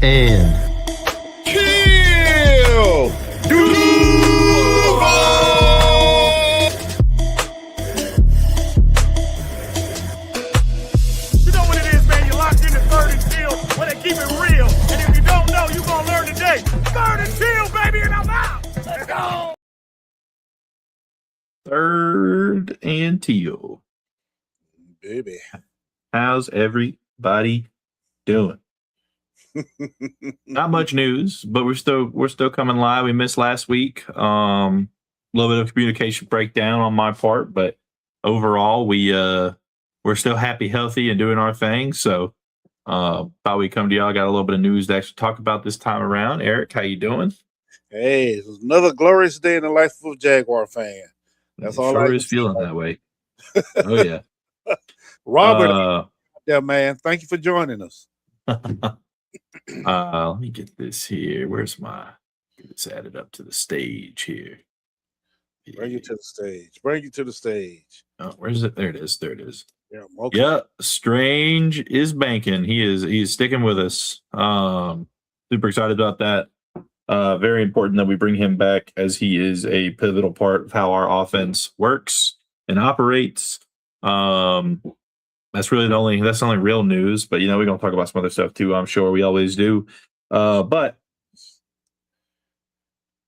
And Teal! You know what it is, man. You're locked in the Third and Teal where they keep it real. And if you don't know, you're going to learn today. Third and Teal, baby, and I'm out. Let's go. Third and Teal. Baby. How's everybody doing? Not much news, but we're still coming live. We missed last week. A little bit of communication breakdown on my part, but overall we're still happy, healthy, and doing our thing. So thought we'd come to y'all. Got a little bit of news to actually talk about this time around. Eric, how you doing? Hey, it was another glorious day in the life of a Jaguar fan. That's all sure I is feeling that way. Oh yeah. Robert, yeah, man. Thank you for joining us. Let me get this here. Where's my? Get this added up to the stage here. Bring you to the stage. Bring you to the stage. Oh, where's it? There it is. There it is. Yeah, okay. Yeah, Strange is banking. He's sticking with us. Super excited about that. Very important that we bring him back, as he is a pivotal part of how our offense works and operates. That's really the only real news, but we're gonna talk about some other stuff too. I'm sure we always do. But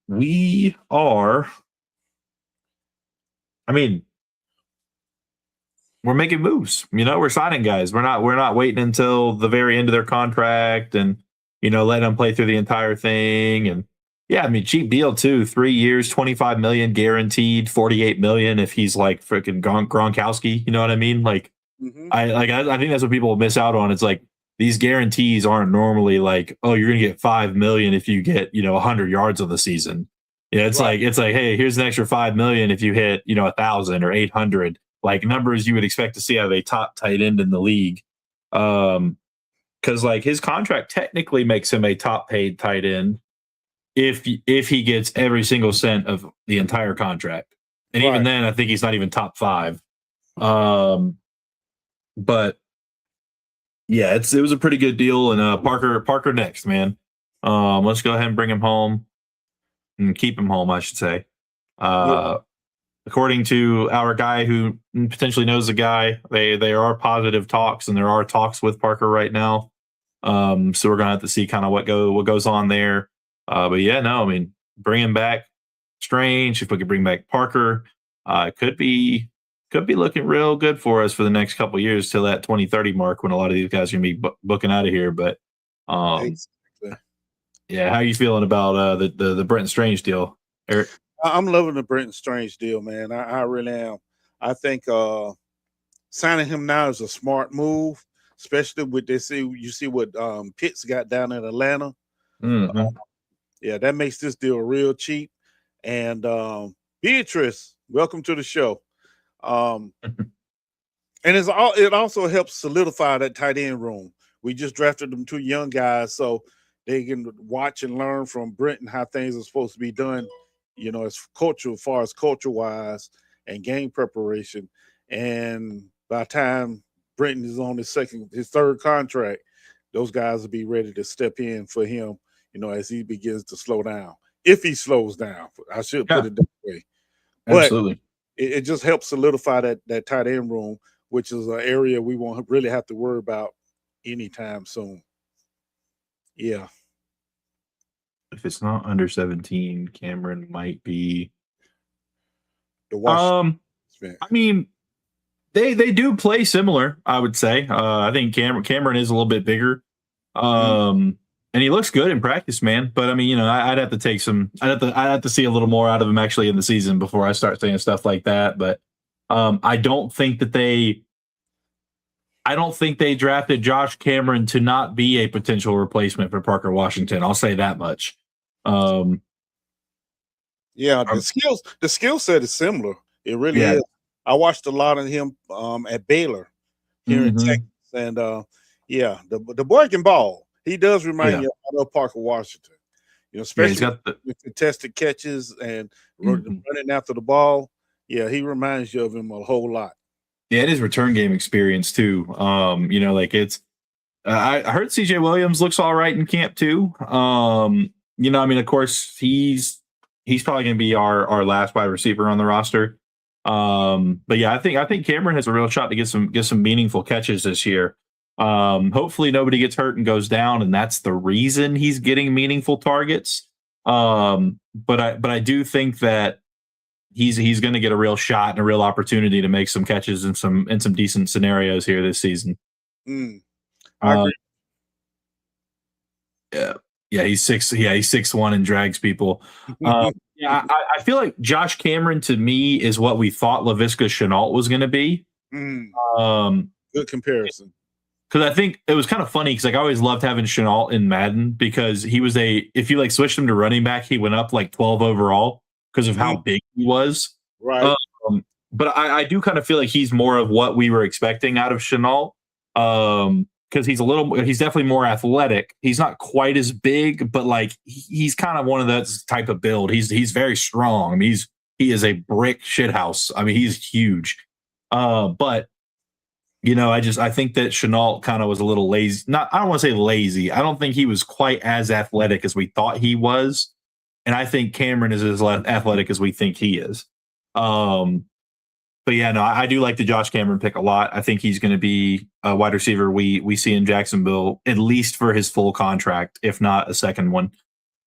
we are. I mean, we're making moves. We're signing guys. We're not waiting until the very end of their contract and letting them play through the entire thing. And yeah, I mean, cheap deal too. 3 years, $25 million guaranteed, $48 million if he's like freaking Gronkowski. You know what I mean? Like, I think that's what people miss out on. It's like these guarantees aren't normally like, oh, you're gonna get $5 million if you get 100 yards on the season. Yeah, it's like hey, here's an extra $5 million if you hit 1,000 or 800. Like numbers you would expect to see out of a top tight end in the league. Because like his contract technically makes him a top paid tight end if he gets every single cent of the entire contract. And even then, I think he's not even top 5. But yeah, it was a pretty good deal. And Parker next, man. Let's go ahead and bring him home and keep him home, I should say. According to our guy who potentially knows the guy, they are positive talks, and there are talks with Parker right now. So we're gonna have to see kind of what goes on there. But yeah, no, I mean, bringing back Strange, if we could bring back Parker, could be looking real good for us for the next couple of years till that 2030 mark when a lot of these guys are gonna be booking out of here. But yeah, how are you feeling about the Brenton Strange deal, Eric? I'm loving the Brenton Strange deal, man. I really am. I think signing him now is a smart move, especially with you see what Pitts got down in Atlanta. Yeah, that makes this deal real cheap. And Beatrice, welcome to the show. And it also helps solidify that tight end room. We just drafted them 2 young guys, so they can watch and learn from Brenton how things are supposed to be done. As far as culture-wise and game preparation. And by the time Brenton is on his 3rd contract, those guys will be ready to step in for him, as he begins to slow down. If he slows down, I should put it that way. Absolutely. But it just helps solidify that tight end room, which is an area we won't really have to worry about anytime soon. Yeah. If it's not under 17, Cameron might be. I mean, they do play similar, I would say. I think Cameron is a little bit bigger. And he looks good in practice, man. But I mean, I'd have to take I'd have to see a little more out of him actually in the season before I start saying stuff like that. But I don't think they drafted Josh Cameron to not be a potential replacement for Parker Washington. I'll say that much. The skill set is similar. It really is. I watched a lot of him at Baylor here in Texas, and the boy can ball. He does remind you of Parker Washington. Especially with contested catches and running after the ball. Yeah, he reminds you of him a whole lot. Yeah, it is return game experience too. Like it's I heard CJ Williams looks all right in camp too. Of course he's probably going to be our last wide receiver on the roster. But yeah, I think Cameron has a real shot to get some meaningful catches this year. Hopefully nobody gets hurt and goes down, and that's the reason he's getting meaningful targets. But I do think that he's going to get a real shot and a real opportunity to make some catches in some decent scenarios here this season. I agree. Yeah, he's 6'1" and drags people. I feel like Josh Cameron to me is what we thought Laviska Shenault was going to be. Good comparison. Because I think it was kind of funny because I always loved having Shenault in Madden because he was if you switched him to running back, he went up 12 overall because of how big he was. Right. But I do kind of feel like he's more of what we were expecting out of Shenault. Because he's definitely more athletic. He's not quite as big, but he's kind of one of that type of build. He's very strong. I mean, he is a brick shithouse. I mean, he's huge. But I think that Shenault kind of was a little lazy. I don't want to say lazy. I don't think he was quite as athletic as we thought he was. And I think Cameron is as athletic as we think he is. But yeah, no, I do like the Josh Cameron pick a lot. I think he's going to be a wide receiver we see in Jacksonville, at least for his full contract, if not a second one.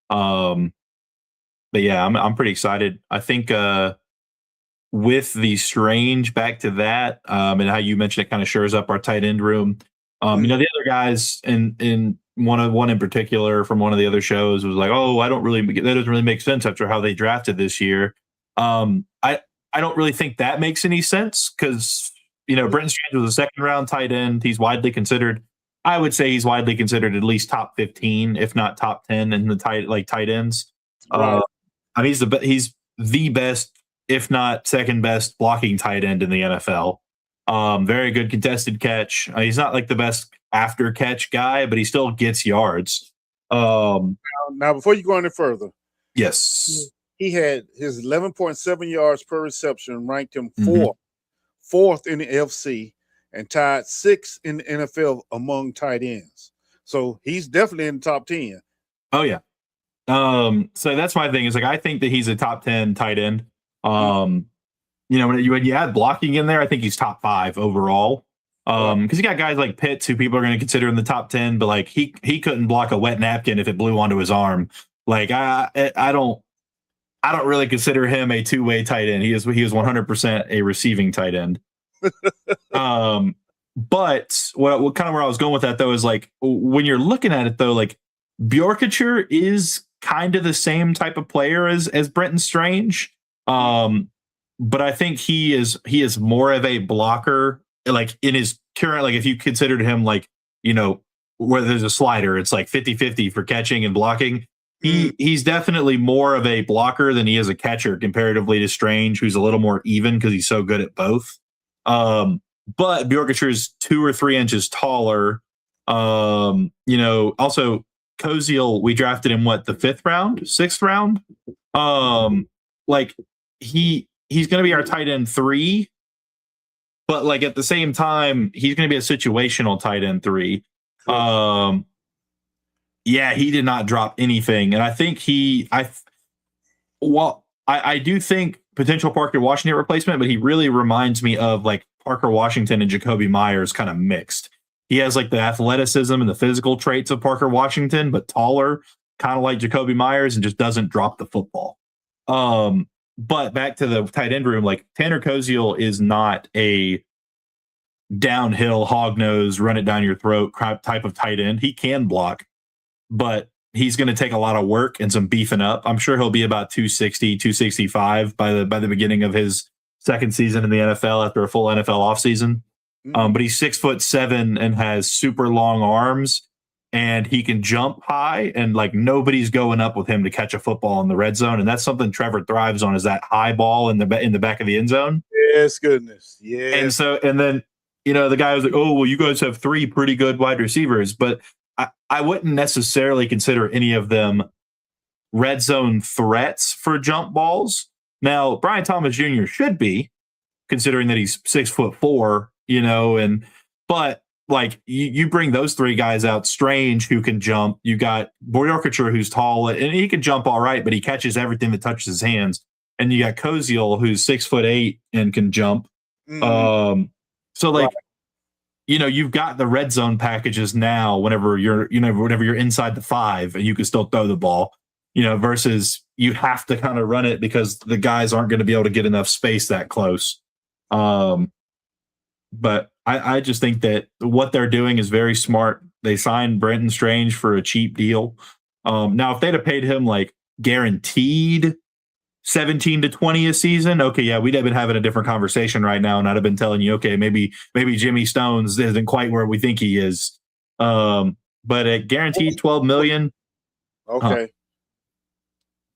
But yeah, I'm pretty excited. I think with the Strange back to that, and how you mentioned it kind of shores up our tight end room. The other guys in one in particular from one of the other shows was like, oh, that doesn't really make sense after how they drafted this year. I don't really think that makes any sense because, Brenton Strange was a second round tight end. He's widely considered. I would say he's widely considered at least top 15, if not top 10 in the tight ends. Right. He's the best, if not second best blocking tight end in the NFL. Very good contested catch. He's not the best after catch guy, but he still gets yards. Now, before you go any further. Yes. He had his 11.7 yards per reception, ranked him fourth in the FC, and tied 6th in the NFL among tight ends. So he's definitely in the top 10. Oh yeah. So that's my thing is I think that he's a top 10 tight end. When you add blocking in there, I think he's top 5 overall. Because you got guys like Pitts who people are going to consider in the top 10, but he couldn't block a wet napkin if it blew onto his arm. I don't really consider him a two-way tight end. He is 100% a receiving tight end. But what kind of where I was going with that though is when you're looking at it though, Bjorkacher is kind of the same type of player as Brenton Strange. But I think he is more of a blocker. In his current, if you considered him where there's a slider, it's 50-50 for catching and blocking. He's definitely more of a blocker than he is a catcher comparatively to Strange, who's a little more even because he's so good at both. But Bjorkacher is 2 or 3 inches taller. Also Koziel, we drafted him the 5th round, 6th round. He's going to be our tight end 3, but at the same time, he's going to be a situational tight end 3. Yeah, he did not drop anything. And I think I do think potential Parker Washington replacement, but he really reminds me of Parker Washington and Jacoby Myers kind of mixed. He has the athleticism and the physical traits of Parker Washington, but taller, kind of like Jacoby Myers, and just doesn't drop the football. But back to the tight end room, Tanner Koziel is not a downhill, hog nose, run it down your throat type of tight end. He can block, but he's going to take a lot of work and some beefing up. I'm sure he'll be about 260, 265 by the beginning of his second season in the NFL after a full NFL offseason. But he's 6'7" and has super long arms, and he can jump high, and nobody's going up with him to catch a football in the red zone. And that's something Trevor thrives on, is that high ball in the back of the end zone. Yes, goodness. Yeah. And then the guy was like, oh, well, you guys have 3 pretty good wide receivers, but I wouldn't necessarily consider any of them red zone threats for jump balls. Now, Brian Thomas Jr. should be, considering that he's 6'4", but like you bring those three guys out, Strange, who can jump. You got Boyorkacher, who's tall, and he can jump all right, but he catches everything that touches his hands. And you got Koziel, who's 6'8" and can jump. So like, you've got the red zone packages now whenever you're inside the 5 and you can still throw the ball, versus you have to kind of run it because the guys aren't going to be able to get enough space that close. But I just think that what they're doing is very smart. They signed Brenton Strange for a cheap deal. Now, if they'd have paid him like guaranteed 17 to 20 a season, okay, yeah, we'd have been having a different conversation right now, and I'd have been telling you, okay, maybe Jimmy Stones isn't quite where we think he is. But at guaranteed $12 million. Okay.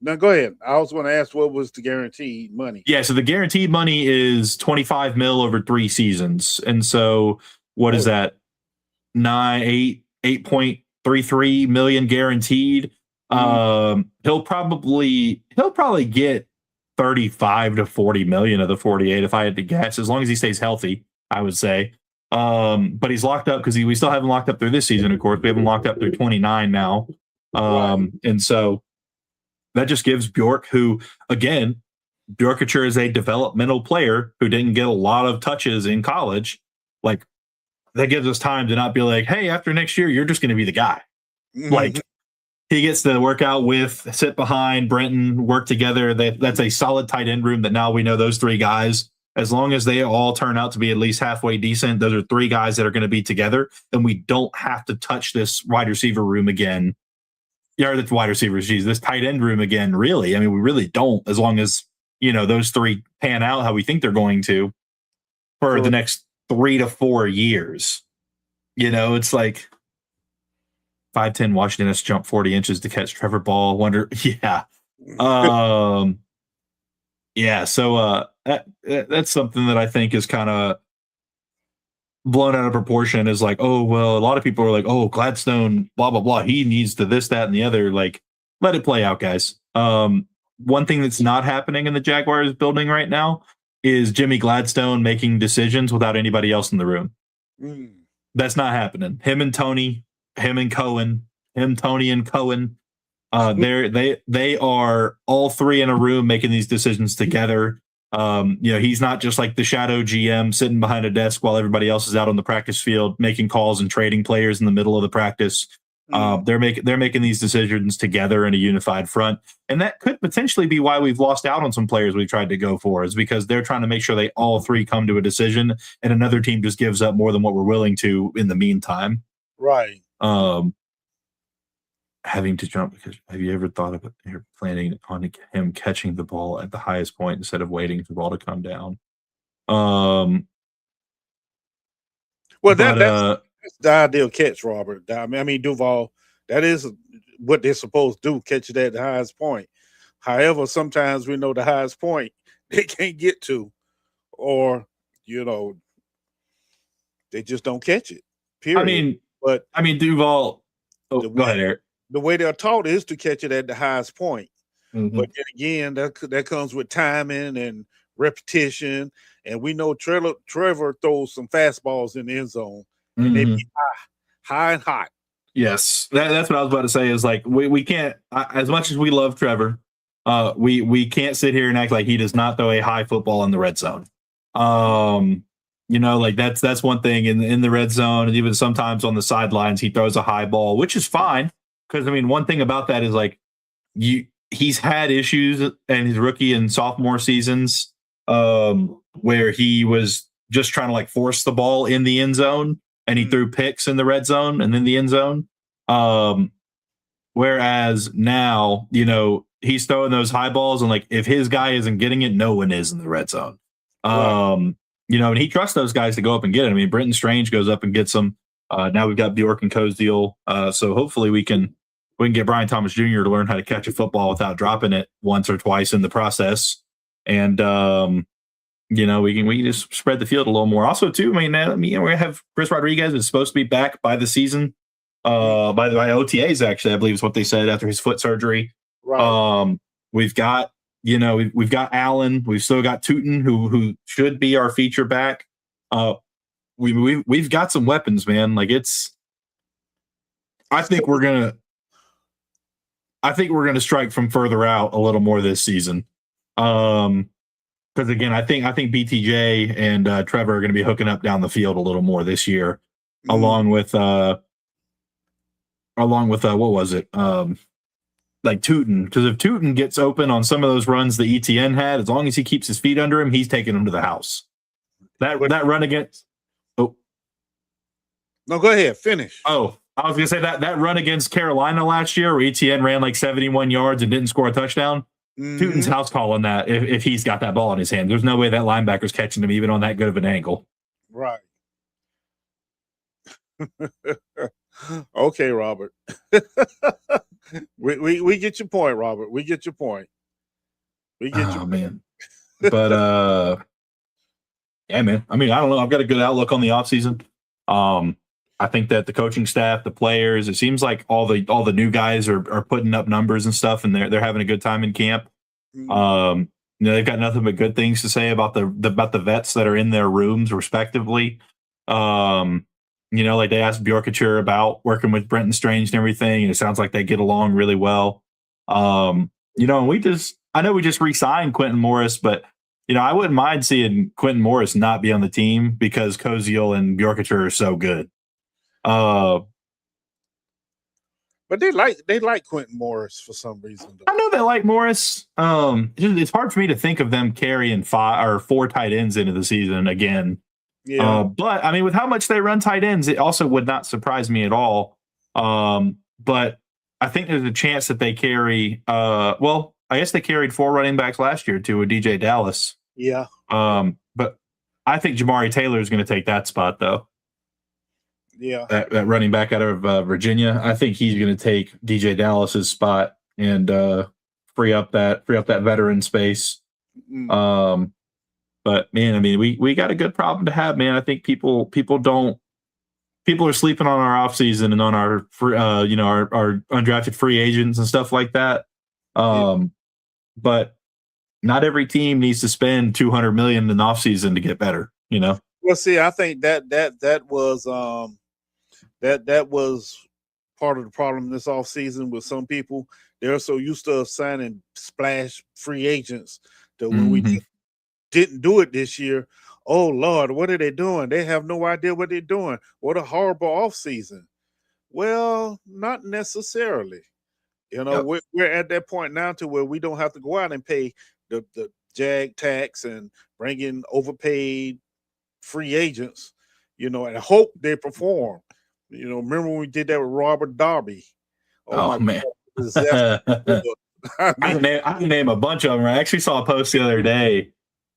Now go ahead. I was going to ask what was the guaranteed money. Yeah, so the guaranteed money is $25 million over 3 seasons, and so what is that? 8.33 million guaranteed. He'll probably get 35 to 40 million of the 48 if I had to guess, as long as he stays healthy, I would say. But he's locked up because we still haven't locked up through this season, of course. We haven't locked up through 29 now. And so that just gives Bjork, who, again, Bjorkacher is a developmental player who didn't get a lot of touches in college. Like, that gives us time to not be like, hey, after next year, you're just going to be the guy. Like, he gets to work out with, sit behind Brenton, work together. That's a solid tight end room that now we know those 3 guys. As long as they all turn out to be at least halfway decent, those are 3 guys that are going to be together, and we don't have to touch this wide receiver room again. Yeah, that's wide receivers. Geez, this tight end room again, really. I mean, we really don't, as long as, those 3 pan out how we think they're going to for the next 3 to 4 years. It's like 5'10" Washington has to jump 40 inches to catch Trevor Ball. Yeah. Yeah. So that's something that I think is kind of blown out of proportion, is like, oh, well, a lot of people are like, oh, Gladstone, blah, blah, blah. He needs to this, that, and the other. Like, let it play out, guys. One thing that's not happening in the Jaguars building right now is Jimmy Gladstone making decisions without anybody else in the room. That's not happening. Him and Tony, him and Cohen, Tony and Cohen. They are all 3 in a room making these decisions together. He's not just like the shadow GM sitting behind a desk while everybody else is out on the practice field making calls and trading players in the middle of the practice. They're making these decisions together in a unified front, and that could potentially be why we've lost out on some players we tried to go for, is because they're trying to make sure they all 3 come to a decision, and another team just gives up more than what we're willing to in the meantime. Right. Having to jump, because have you ever thought about you're planning on him catching the ball at the highest point instead of waiting for the ball to come down? Well, that's the ideal catch, Robert. I mean, Duval, that is what they're supposed to do, catch it at the highest point. However, sometimes we know the highest point they can't get to, or, they just don't catch it, period. Duval, go ahead, Eric. The way they're taught is to catch it at the highest point. But then again, that comes with timing and repetition. And we know Trevor throws some fastballs in the end zone, and they be high and hot. Yes, that's what I was about to say. Is like we can't, as much as we love Trevor, we can't sit here and act like he does not throw a high football in the red zone. Like that's one thing in the red zone, and even sometimes on the sidelines he throws a high ball, which is fine. Because, one thing about that is, like, he's had issues in his rookie and sophomore seasons where he was just trying to, like, force the ball in the end zone, and he threw picks in the red zone and in the end zone. Whereas now, he's throwing those high balls, and, like, if his guy isn't getting it, no one is in the red zone. And he trusts those guys to go up and get it. Brenton Strange goes up and gets them. Now we've got Bjork and Koziel. So hopefully we can get Brian Thomas Jr. to learn how to catch a football without dropping it once or twice in the process. And, we can just spread the field a little more. Also, too, we have Chris Rodriguez is supposed to be back by the season. By OTAs, actually, I believe is what they said after his foot surgery. Right. We've got, we've got Allen. We've still got Tootin, who should be our feature back. we've got some weapons, man. Like I think we're gonna strike from further out a little more this season. Because again, I think BTJ and Trevor are going to be hooking up down the field a little more this year, along with what was it? Like Tootin. Because if Tootin gets open on some of those runs that ETN had, as long as he keeps his feet under him, he's taking him to the house. That run against. Oh, no, go ahead, finish. Oh, I was gonna say that run against Carolina last year, where ETN ran like 71 yards and didn't score a touchdown. Tootin's house calling that if he's got that ball in his hand. There's no way that linebacker's catching him even on that good of an angle. Right. Okay, Robert. we get your point, Robert. We get your point. Man. But yeah, man. I mean, I don't know. I've got a good outlook on the offseason. I think that the coaching staff, the players, it seems like all the new guys are putting up numbers and stuff, and they're having a good time in camp. They've got nothing but good things to say about the vets that are in their rooms, respectively. Like they asked Bjorkature about working with Brenton Strange and everything, and it sounds like they get along really well. And I know we just re-signed Quentin Morris, but I wouldn't mind seeing Quentin Morris not be on the team because Koziel and Bjorkature are so good. But they like Quentin Morris for some reason. I know they like Morris. It's hard for me to think of them carrying 5 or 4 tight ends into the season again. Yeah. But I mean, with how much they run tight ends, it also would not surprise me at all. But I think there's a chance that they carry. I guess they carried 4 running backs last year too with DJ Dallas. Yeah. But I think Jamari Taylor is going to take that spot though. Yeah. That running back out of Virginia, I think he's going to take DJ Dallas's spot and free up that veteran space. But man, I mean, we got a good problem to have, man. I think people are sleeping on our offseason and on our our undrafted free agents and stuff like that. But not every team needs to spend $200 million in the offseason to get better, Well, see, I think that was that was part of the problem this offseason with some people. They're so used to signing splash free agents that when we didn't do it this year, oh Lord, what are they doing? They have no idea what they're doing. What a horrible offseason. Well, not necessarily. We're at that point now to where we don't have to go out and pay the Jag tax and bring in overpaid free agents, and hope they perform. Remember when we did that with Robert Darby? Oh man. I can name a bunch of them. I actually saw a post the other day,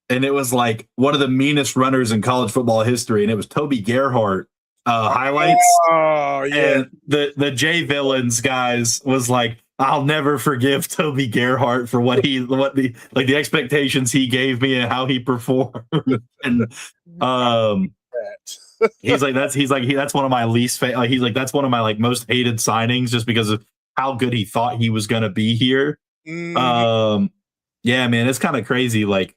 and it was like one of the meanest runners in college football history, and it was Toby Gerhart highlights. Oh yeah. And the J Villains guys was like, I'll never forgive Toby Gerhart for what the expectations he gave me and how he performed. And that's one of my least that's one of my most hated signings just because of how good he thought he was going to be here. Yeah, man, it's kind of crazy. Like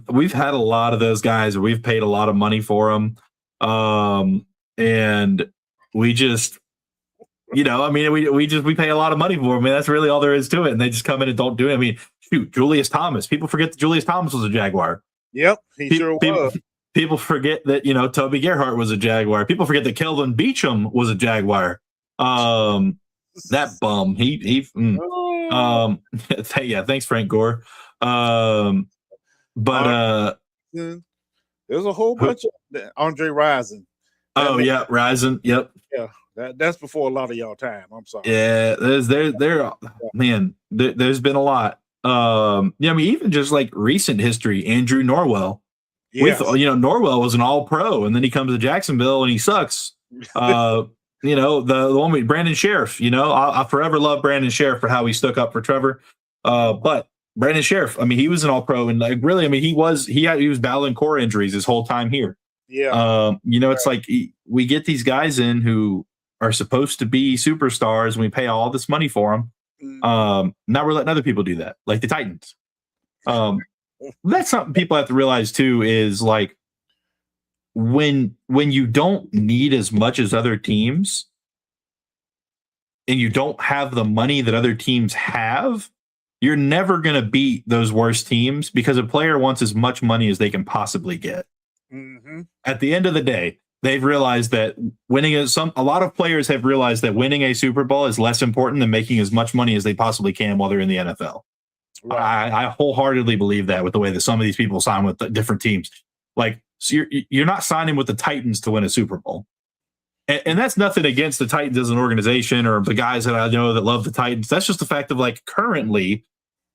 we've had a lot of those guys, we've paid a lot of money for them. And we just, we pay a lot of money for them. I mean, that's really all there is to it. And they just come in and don't do it. I mean, shoot, Julius Thomas. People forget that Julius Thomas was a Jaguar. Yep, he sure was. People forget that, Toby Gerhart was a Jaguar. People forget that Kelvin Beachum was a Jaguar. That bum. Yeah, thanks, Frank Gore. But there's a whole bunch of Andre Rison. Rison. Yep. Yeah, that's before a lot of y'all time. I'm sorry. Yeah, there's been a lot. I mean, even just like recent history, Andrew Norwell. Yes. Norwell was an all-pro, and then he comes to Jacksonville and he sucks. The one with Brandon Sheriff. I'll forever love Brandon Sheriff for how he stuck up for Trevor. But Brandon Sheriff, I mean, he was an all-pro, and really, I mean, he was battling core injuries his whole time here. Yeah. It's like we get these guys in who are supposed to be superstars, and we pay all this money for them. Now we're letting other people do that, like the Titans. That's something people have to realize too, is like when you don't need as much as other teams and you don't have the money that other teams have, you're never going to beat those worst teams because a player wants as much money as they can possibly get. Mm-hmm. At the end of the day, they've realized that a lot of players have realized that winning a Super Bowl is less important than making as much money as they possibly can while they're in the NFL. Right. I wholeheartedly believe that with the way that some of these people sign with different teams. Like, so you're not signing with the Titans to win a Super Bowl. And that's nothing against the Titans as an organization or the guys that I know that love the Titans. That's just the fact of, like, currently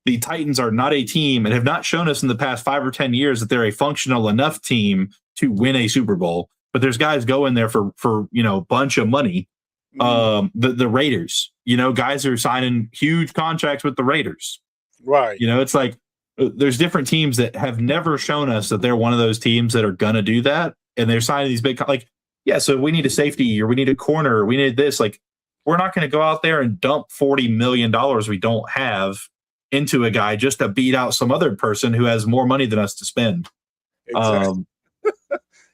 the Titans are not a team and have not shown us in the past 5 or 10 years that they're a functional enough team to win a Super Bowl. But there's guys going there for a bunch of money. The Raiders, guys are signing huge contracts with the Raiders. Right. It's like there's different teams that have never shown us that they're one of those teams that are going to do that. And they're signing these big, so we need a safety or we need a corner, or we need this. Like, we're not going to go out there and dump $40 million we don't have into a guy just to beat out some other person who has more money than us to spend. Exactly.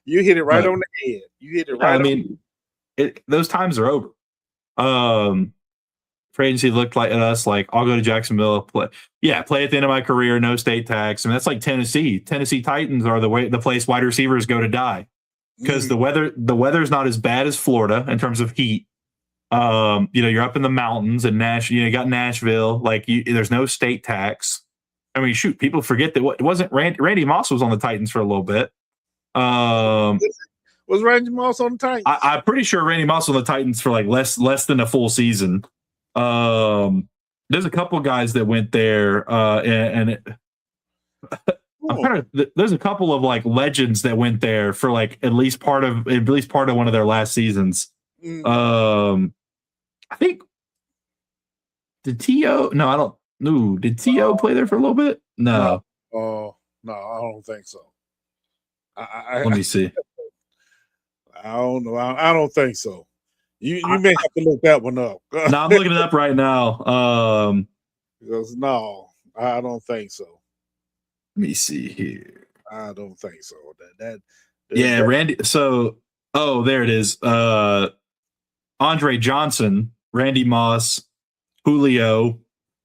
You hit it right on the head. You hit it right. Those times are over. Free agency looked like us, like, I'll go to Jacksonville, play at the end of my career, no state tax. And that's like Tennessee. Tennessee Titans are the place wide receivers go to die because the weather's not as bad as Florida in terms of heat. You're up in the mountains and you got Nashville. Like, there's no state tax. I mean, shoot, people forget that it wasn't Randy Moss was on the Titans for a little bit. Was Randy Moss on the Titans? I'm pretty sure Randy Moss was on the Titans for like less than a full season. There's a couple guys that went there, there's a couple of like legends that went there for like at least part of one of their last seasons. I think did T.O. No, I don't. No, did T.O. play there for a little bit? No. No, I don't think so. Let me see. I don't know. I don't think so. You may have to look that one up. No, I'm looking it up right now. Because no, I don't think so. Let me see here. I don't think so. Randy. So, there it is. Andre Johnson, Randy Moss, Julio,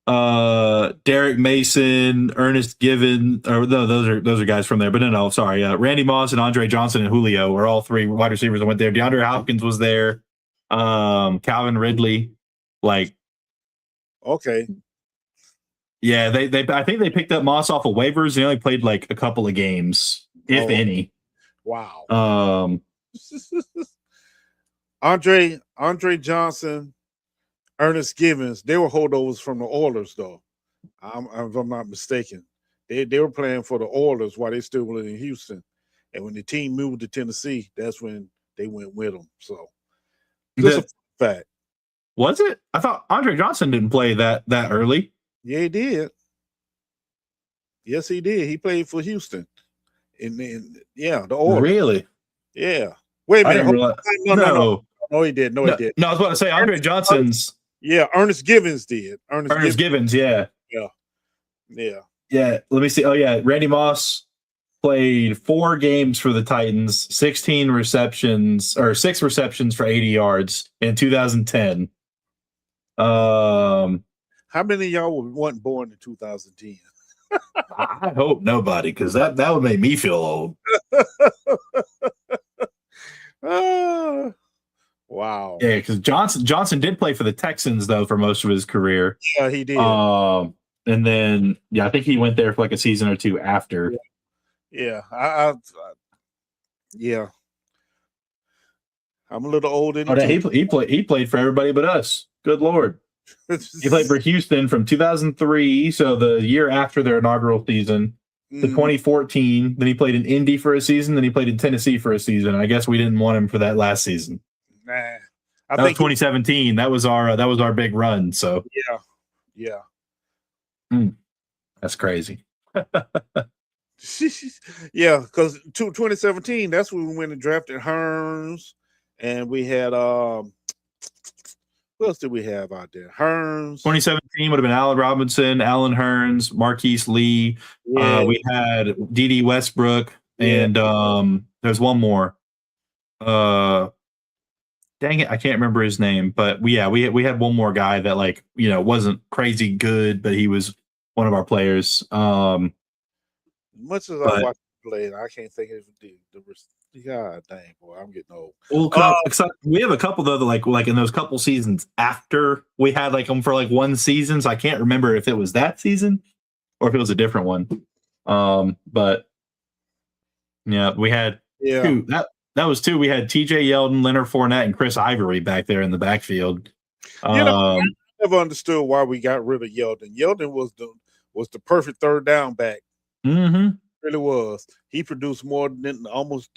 Derek Mason, Ernest Given, or no, those are guys from there. But no, sorry. Randy Moss and Andre Johnson and Julio are all three wide receivers that went there. DeAndre Hopkins was there. Calvin Ridley, okay. Yeah, they I think they picked up Moss off of waivers. He only played like a couple of games, if any. Wow. Andre Johnson, Ernest Givens, they were holdovers from the Oilers, though. If I'm not mistaken. They were playing for the Oilers while they still were in Houston. And when the team moved to Tennessee, that's when they went with them. So just a fact. Was it? I thought Andre Johnson didn't play that early. Yeah, he did. Yes, he did. He played for Houston. And then, the Oilers. Really? Yeah. Wait a minute. No, he did. No, he did. No, I was about to say Andre Johnson's. Yeah, Ernest Givens did. Ernest Givens, yeah. Yeah. Let me see. Oh, yeah. Randy Moss played 4 games for the Titans, 6 receptions for 80 yards in 2010. How many of y'all weren't born in 2010? I hope nobody, because that would make me feel old. Wow. Yeah, because Johnson did play for the Texans though for most of his career. Yeah, he did. And then I think he went there for like a season or two after. Yeah, yeah. I'm a little old. He played for everybody but us. Good Lord. He played for Houston from 2003, so the year after their inaugural season, to 2014. Then he played in Indy for a season. Then he played in Tennessee for a season. I guess we didn't want him for that last season. Nah, that was 2017. That was our big run. So yeah. That's crazy. Yeah, because 2017, that's when we went and drafted Hearns, and we had who else did we have out there? Hearns. 2017 would have been Allen Robinson, Allen Hearns, Marquise Lee. Yeah. We had D.D. Westbrook, Yeah. and there's one more. Dang it, I can't remember his name, but we had one more guy that like wasn't crazy good, but he was one of our players. Much as I But watch him play, I can't think of God dang, boy, I'm getting old. we have a couple though that like in those couple seasons after we had like them for like one season, so I can't remember if it was that season or if it was a different one. But yeah, we had two. That was two. We had TJ Yeldon, Leonard Fournette, and Chris Ivory back there in the backfield. I never understood why we got rid of Yeldon. Yeldon was the perfect third down back. Mm-hmm. Really was. He produced more than the others.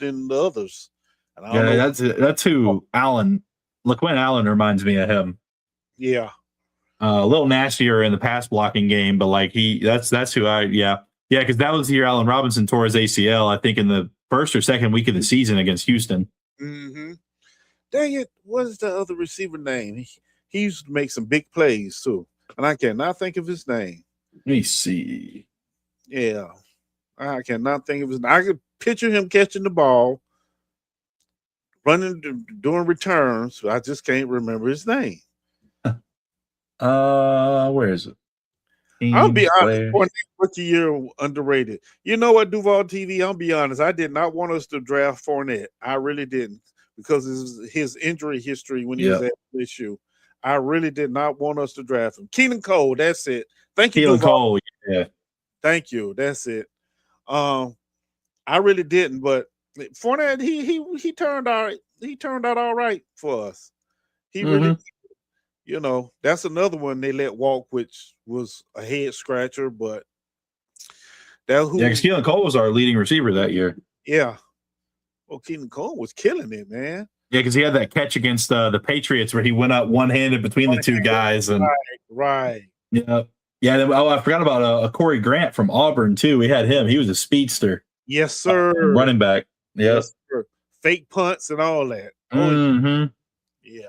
And that's who Allen. LaQuinn Allen reminds me of him. Yeah. A little nastier in the pass blocking game, but like that's who because that was the year Allen Robinson tore his ACL, I think in the first or second week of the season against Houston. Mm-hmm. Dang it, what is the other receiver name? He used to make some big plays too, and I cannot think of his name. Let me see. Yeah, I cannot think of his name. I could picture him catching the ball, running, doing returns. I just can't remember his name. Where is it? I'll be honest, rookie year underrated. You know what, Duval TV? I'll be honest. I did not want us to draft Fournette. I really didn't, because of his injury history when he was at LSU. I really did not want us to draft him. Keenan Cole, that's it. Thank you, Keenan Duval. Cole, yeah. Thank you. That's it. I really didn't, but Fournette, he turned out all right for us. He really. That's another one they let walk, which was a head scratcher, but because Keelan Cole was our leading receiver that year. Yeah. Well, Keelan Cole was killing it, man. Yeah, because he had that catch against the Patriots where he went up one-handed between the two guys. And right. Yeah. Yeah. Then, I forgot about a Corey Grant from Auburn, too. We had him. He was a speedster. Yes, sir. Running back. Yep. Yes, sir. Fake punts and all that. Mm-hmm. Yeah.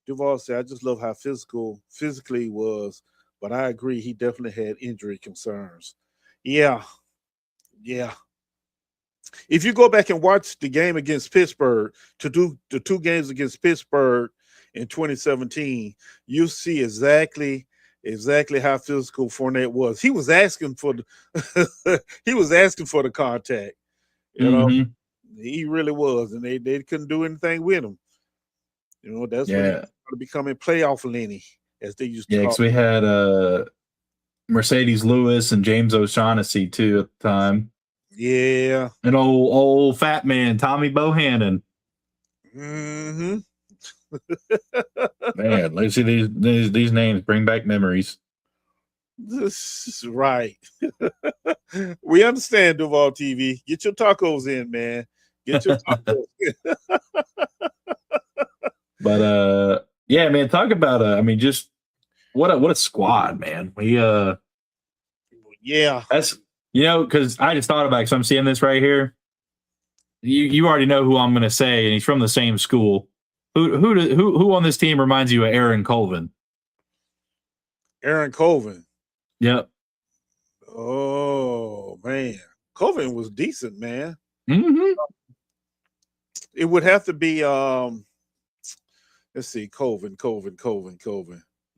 Duval said, I just love how physically he was, but I agree he definitely had injury concerns. Yeah. Yeah. If you go back and watch the game against Pittsburgh, the two games against Pittsburgh in 2017, you see exactly how physical Fournette was. He was asking for the contact. He really was, and they couldn't do anything with him. That's when he started becoming playoff Lenny, as they used to call. Yeah, because we had Mercedes Lewis and James O'Shaughnessy too at the time. Yeah, and old fat man Tommy Bohannon. Mm-hmm. Man, let's see these names bring back memories. This is right. We understand, Duval TV. Get your tacos in, man. Get your tacos in. But yeah, man, talk about just what a squad, man. We that's because I just thought about it, so I'm seeing this right here. You already know who I'm gonna say, and he's from the same school. Who on this team reminds you of Aaron Colvin? Aaron Colvin. Yep. Oh man, Colvin was decent, man. Mm-hmm. It would have to be let's see, Colvin.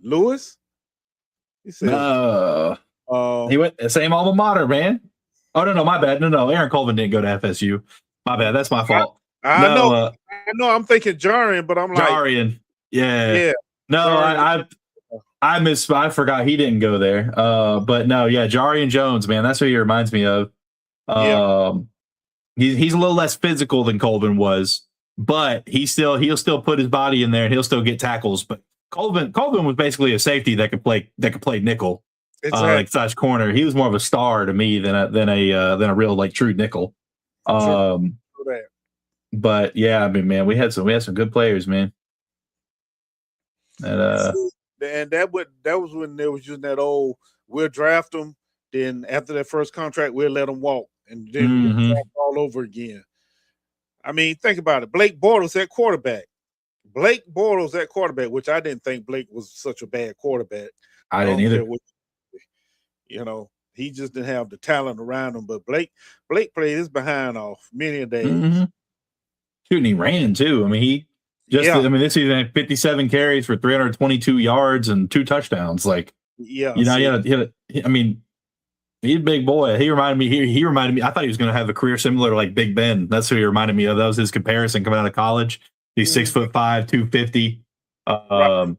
Lewis? He said, he went the same alma mater, man. Oh no, my bad. No, Aaron Colvin didn't go to FSU. My bad. That's my fault. I know. I'm thinking Jarian, but I'm like Jarian. Yeah. No, Jarian. I forgot he didn't go there. But no, yeah, Jarian Jones, man, that's who he reminds me of. He's a little less physical than Colvin was, but he'll still put his body in there and he'll still get tackles. But Colvin was basically a safety that could play nickel, like slash corner. He was more of a star to me than a real like true nickel. But yeah, man, we had some good players, man. And that was when there was just that old, we'll draft them, then after that first contract we'll let them walk, and then we'll draft all over again. I mean, think about it. Blake Bortles at quarterback, which I didn't think Blake was such a bad quarterback. I didn't either. He just didn't have the talent around him. But Blake played his behind off many a days. Mm-hmm. Shooting, he ran too. I mean, this season had 57 carries for 322 yards and 2 touchdowns. Like, yeah, you know, I mean, he's a big boy. He reminded me. I thought he was going to have a career similar to like Big Ben. That's who he reminded me of. That was his comparison coming out of college. He's 6'5", 250. Right.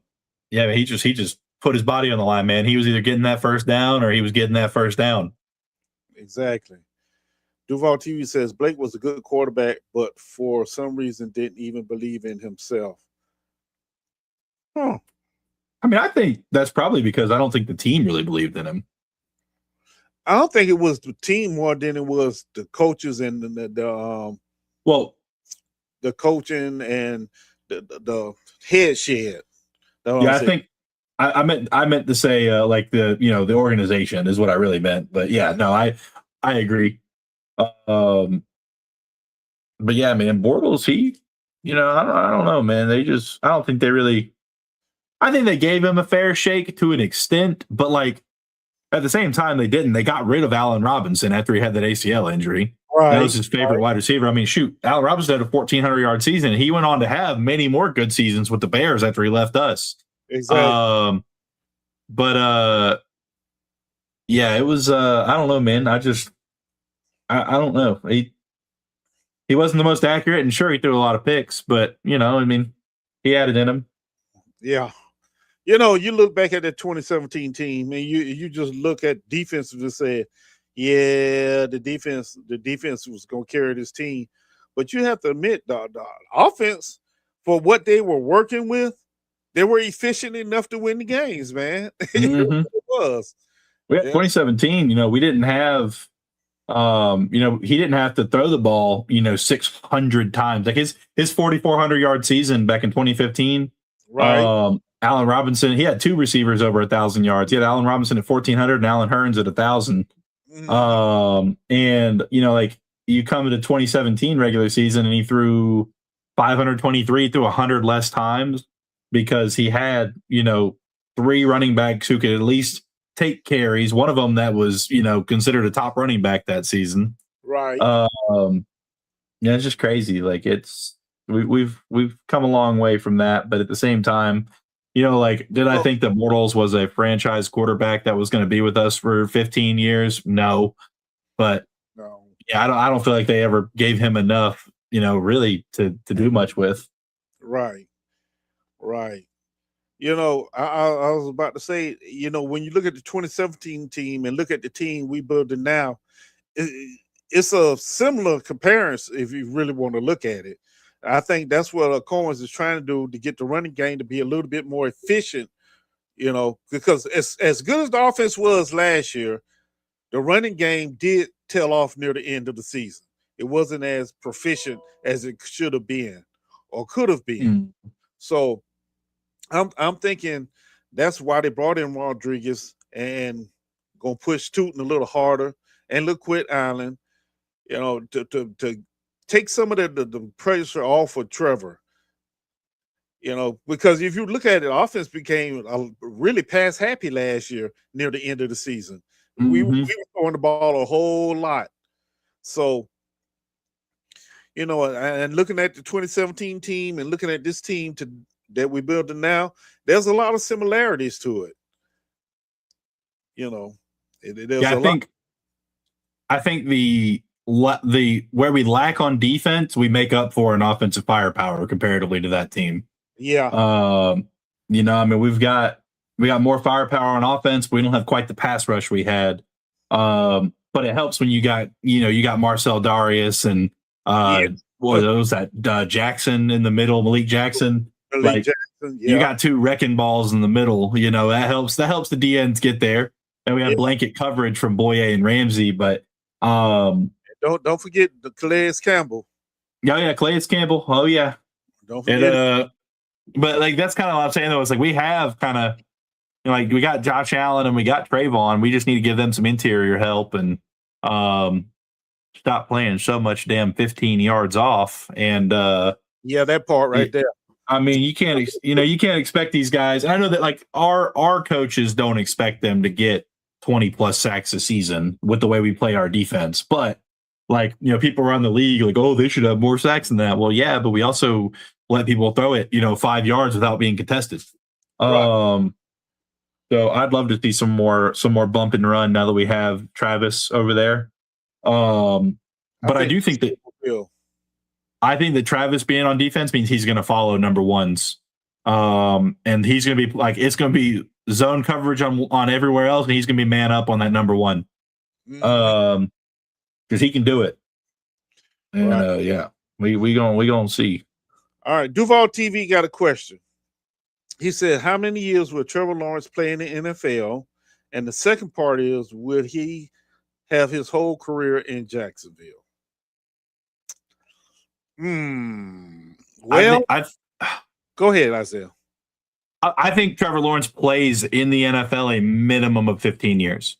Yeah, he just put his body on the line, man. He was either getting that first down or he was getting that first down. Exactly. Duval TV says Blake was a good quarterback, but for some reason didn't even believe in himself. I mean, I think that's probably because I don't think the team really believed in him. I don't think it was the team more than it was the coaches and the coaching and the head shed. Yeah, I think I meant to say like the organization is what I really meant. But yeah, no, I agree. But yeah, man, Bortles, I don't know, man. I don't think they really. I think they gave him a fair shake to an extent, but like at the same time, they didn't. They got rid of Allen Robinson after he had that ACL injury. Right. That was his favorite wide receiver. I mean, shoot, Allen Robinson had a 1,400-yard season. And he went on to have many more good seasons with the Bears after he left us. Exactly. Yeah, it was. I don't know, man. I don't know. He wasn't the most accurate, and sure, he threw a lot of picks, but I mean, he had it in him. Yeah. You look back at that 2017 team, and you just look at defense and just say, yeah, the defense was going to carry this team. But you have to admit, the offense, for what they were working with, they were efficient enough to win the games, man. Mm-hmm. It was. We had 2017, we didn't have, he didn't have to throw the ball, 600 times. Like his 4,400-yard season back in 2015. Right. Allen Robinson, he had 2 receivers over 1,000 yards. He had Allen Robinson at 1,400 and Allen Hurns at 1,000. And like you come into 2017 regular season and he threw 523, threw 100 less times because he had 3 running backs who could at least take carries. One of them that was considered a top running back that season. Right. Yeah, it's just crazy. Like we've come a long way from that, but at the same time, did I think that Bortles was a franchise quarterback that was going to be with us for 15 years? No. But yeah, I don't feel like they ever gave him enough, really to do much with. Right. Right. I was about to say, when you look at the 2017 team and look at the team we building now, it's a similar comparison if you really want to look at it. I think that's what Cohen's is trying to do to get the running game to be a little bit more efficient, because as good as the offense was last year, the running game did tail off near the end of the season. It wasn't as proficient as it should have been or could have been. So I'm thinking that's why they brought in Rodriguez and gonna push Tootin a little harder and Quit Allen, to take some of the pressure off of Trevor. Because if you look at it, offense became really pass happy last year near the end of the season. Mm-hmm. We were throwing the ball a whole lot. So, and looking at the 2017 team and looking at this team that we're building now, there's a lot of similarities to it. I think the where we lack on defense, we make up for in offensive firepower comparatively to that team. Yeah. I mean, we got more firepower on offense, but we don't have quite the pass rush we had. But it helps when you got Marcel Darius and what was that Jackson in the middle, Malik Jackson. Jackson, yeah. You got 2 wrecking balls in the middle. That helps the DNs get there. And we have blanket coverage from Boye and Ramsey, but don't forget the Calais Campbell. Yeah, Calais Campbell. Oh yeah. Don't forget. But like that's kind of what I'm saying though. It's like we have kind of we got Josh Allen and we got Trayvon. We just need to give them some interior help and stop playing so much damn 15 yards off. And that part right there. I mean, you can't expect these guys. And I know that like our coaches don't expect them to get 20 plus sacks a season with the way we play our defense. But like, people around the league like, oh, they should have more sacks than that. Well, yeah, but we also let people throw it, 5 yards without being contested. Right. So I'd love to see some more bump and run now that we have Travis over there. But I do think that Travis being on defense means he's going to follow number ones. And he's going to be like, it's going to be zone coverage on everywhere else, and he's going to be man up on that number one. Because he can do it. And right. we gonna see. All right, Duval TV got a question. He said, how many years will Trevor Lawrence play in the NFL? And the second part is, will he have his whole career in Jacksonville? Well, go ahead, Isaiah. I think Trevor Lawrence plays in the NFL a minimum of 15 years.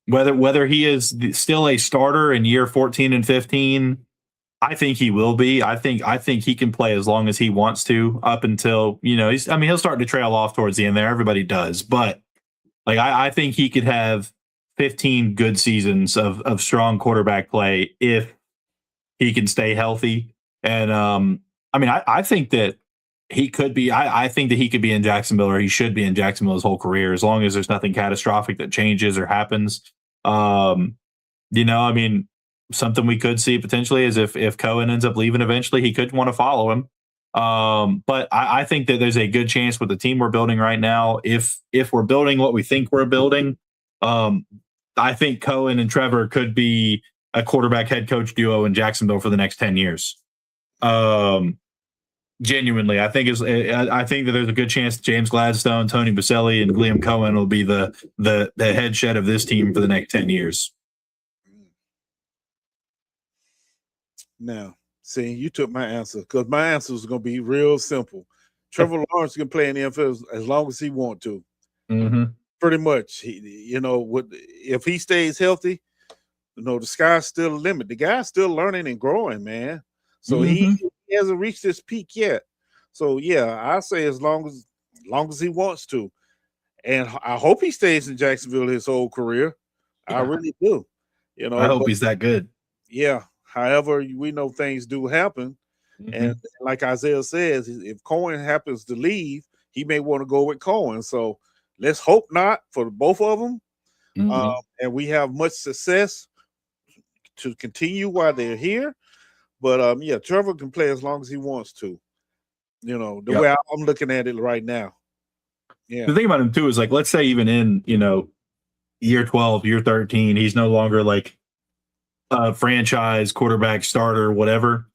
Whether he is still a starter in year 14 and 15, I think he will be. I think he can play as long as he wants to, up until, he'll start to trail off towards the end there. Everybody does. But like I think he could have 15 good seasons of strong quarterback play if he can stay healthy. And I think that he could be. I think that he could be in Jacksonville, or he should be in Jacksonville his whole career, as long as there's nothing catastrophic that changes or happens. Something we could see potentially is if Cohen ends up leaving eventually, he could want to follow him. But I think that there's a good chance with the team we're building right now, if we're building what we think we're building, I think Cohen and Trevor could be a quarterback head coach duo in Jacksonville for the next 10 years. Genuinely, I think that there's a good chance James Gladstone, Tony Baselli, and Liam Cohen will be the head shed of this team for the next 10 years. Now, see, you took my answer, because my answer was going to be real simple. Trevor Lawrence can play in the NFL as long as he wants to. Mm-hmm. Pretty much, if he stays healthy, the sky's still the limit. The guy's still learning and growing, man. So he hasn't reached his peak yet. So yeah, I say as long as he wants to, and I hope he stays in Jacksonville his whole career. Yeah. I really do. I hope he's that good. Yeah. However, we know things do happen, and like Isaiah says, if Cohen happens to leave, he may want to go with Cohen. So let's hope not for both of them, and we have much success to continue while they're here. But Trevor can play as long as he wants to. The way I'm looking at it right now. Yeah. The thing about him too is, like, let's say even in year 12, year 13, he's no longer like a franchise quarterback, starter, whatever.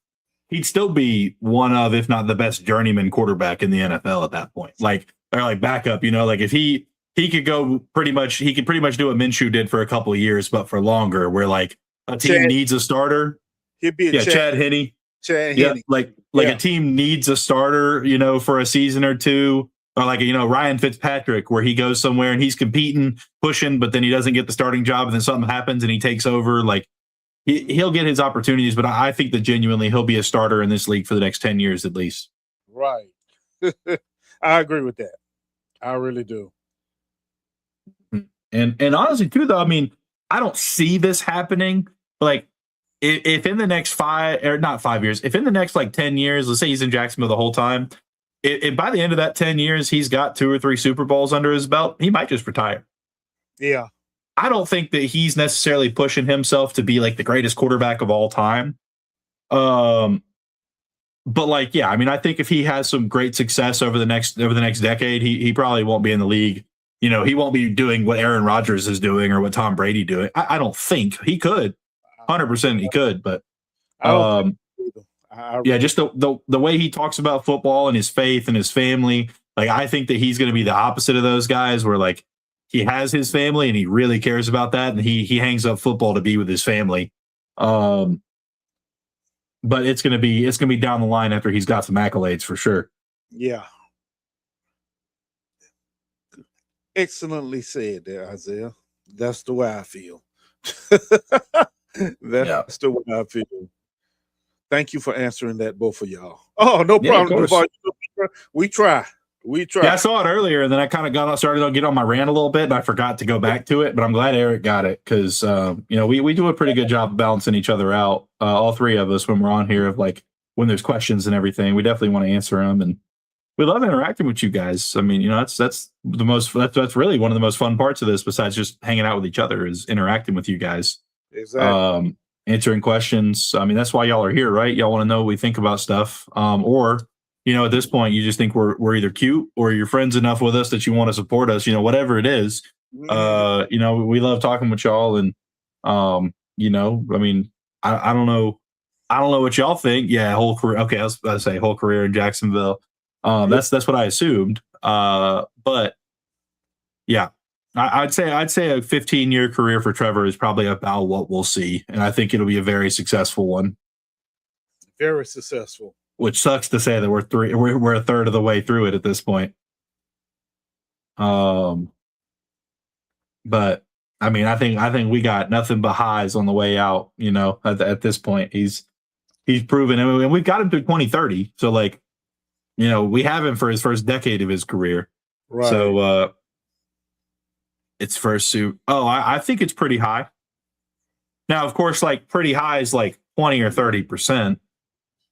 He'd still be one of, if not the best journeyman quarterback in the NFL at that point. Like, or like backup. Like if he could go pretty much do what Minshew did for a couple of years, but for longer, where like a team needs a starter. He'd be Chad Henne. Yeah, like a team needs a starter, for a season or two, or like Ryan Fitzpatrick, where he goes somewhere and he's competing, pushing, but then he doesn't get the starting job, and then something happens and he takes over. Like he'll get his opportunities, but I think that genuinely he'll be a starter in this league for the next 10 years at least. Right. I agree with that. I really do. And honestly too, though, I don't see this happening. Like, if in the next 5 years, if in the next like 10 years, let's say he's in Jacksonville the whole time, if by the end of that 10 years, he's got 2 or 3 Super Bowls under his belt, he might just retire. Yeah. I don't think that he's necessarily pushing himself to be like the greatest quarterback of all time. But like, yeah, I think if he has some great success over the next decade, he probably won't be in the league. He won't be doing what Aaron Rodgers is doing or what Tom Brady doing. I don't think he could. 100% he could, but just the way he talks about football and his faith and his family, like I think that he's going to be the opposite of those guys, where like he has his family and he really cares about that, and he hangs up football to be with his family. But it's gonna be down the line after he's got some accolades for sure. Yeah. Excellently said there, Isaiah. That's the way I feel. That's the way I feel. Thank you for answering that, both of y'all. Oh, no problem. We try. We tried. Yeah, I saw it earlier, and then I kind of started to get on my rant a little bit, and I forgot to go back to it. But I'm glad Eric got it because we do a pretty good job of balancing each other out. All three of us when we're on here, of like when there's questions and everything, we definitely want to answer them, and we love interacting with you guys. I mean, that's the most that's really one of the most fun parts of this, besides just hanging out with each other, is interacting with you guys. Exactly. Answering questions. I mean, that's why y'all are here, right? Y'all want to know what we think about stuff. Or, at this point, you just think we're either cute or you're friends enough with us that you want to support us, whatever it is. We love talking with y'all. And, I mean, I don't know. I don't know what y'all think. Yeah, whole career. Okay, I was about to say whole career in Jacksonville. That's what I assumed. But yeah, I'd say a 15-year career for Trevor is probably about what we'll see, and I think it'll be a very successful one. Very successful. Which sucks to say that we're a third of the way through it at this point. But I mean, I think we got nothing but highs on the way out. At this point, he's proven, and we've got him through 2030. So like, we have him for his first decade of his career. Right. So it's first suit. Oh, I think it's pretty high. Now, of course, like pretty high is like 20 or 30%.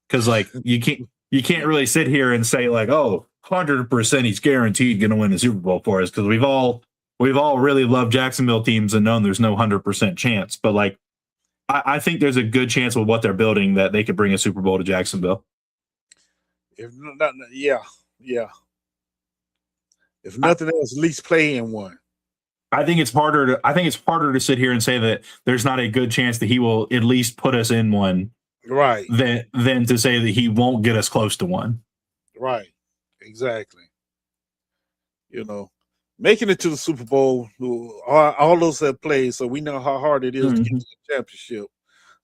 Because like you can't really sit here and say like, 100% he's guaranteed going to win the Super Bowl for us, because we've all really loved Jacksonville teams and known there's no 100% chance. But like, I think there's a good chance with what they're building that they could bring a Super Bowl to Jacksonville. If not, yeah. If nothing else, at least play in one. I think it's harder to sit here and say that there's not a good chance that he will at least put us in one, right? Than to say that he won't get us close to one. Right. Exactly. Making it to the Super Bowl, all those have played, so we know how hard it is to get to the championship.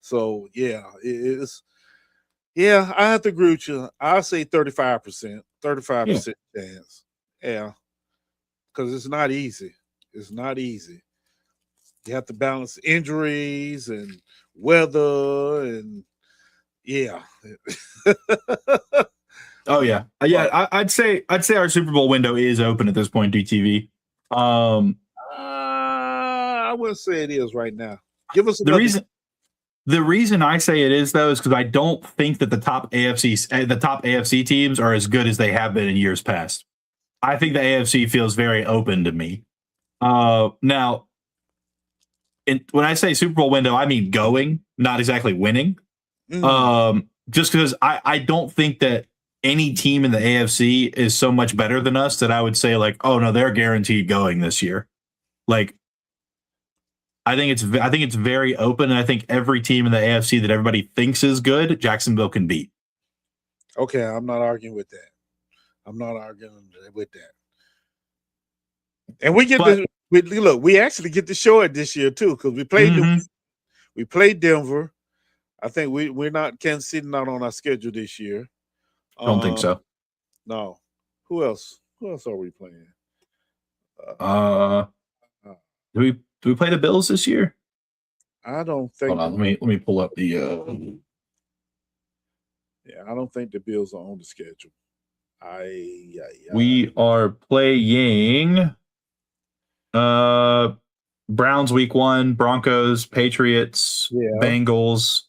So yeah, it is. Yeah, I have to agree with you. I'll say 35%, 35% chance. Yeah, because it's not easy. It's not easy. You have to balance injuries and weather, and yeah. Oh yeah, yeah. I'd say our Super Bowl window is open at this point. DTV. I wouldn't say it is right now. Give us the reason I say it is, though, is because I don't think that the top AFC teams are as good as they have been in years past. I think the AFC feels very open to me. Now, when I say Super Bowl window, I mean going, not exactly winning. Just because I don't think that any team in the AFC is so much better than us that I would say like, oh no, they're guaranteed going this year. Like, I think it's very open, and I think every team in the AFC that everybody thinks is good, Jacksonville can beat. Okay, I'm not arguing with that. And we we actually get to show it this year too, because we played Denver. I think we're not Kansas City not on our schedule this year. Don't think so. No. Who else? Who else are we playing? Do we play the Bills this year? I don't think. Hold on, let me pull up the. Yeah, I don't think the Bills are on the schedule. We are playing. Browns week 1, Broncos, Patriots, Bengals,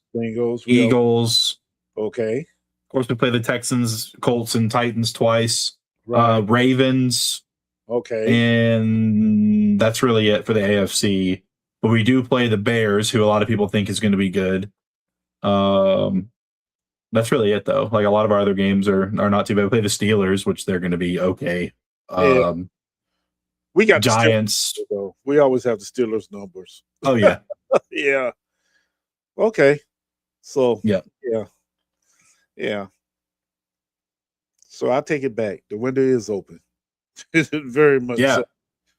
Eagles. Okay. Of course, we play the Texans, Colts, and Titans twice. Right. Ravens. Okay. And that's really it for the AFC. But we do play the Bears, who a lot of people think is going to be good. That's really it, though. Like, a lot of our other games are not too bad. We play the Steelers, which they're going to be okay. We got Giants. The Steelers, though. We always have the Steelers numbers. Oh, yeah. Yeah. Okay. So, yeah. So I take it back. The window is open. Very much. Yeah. So.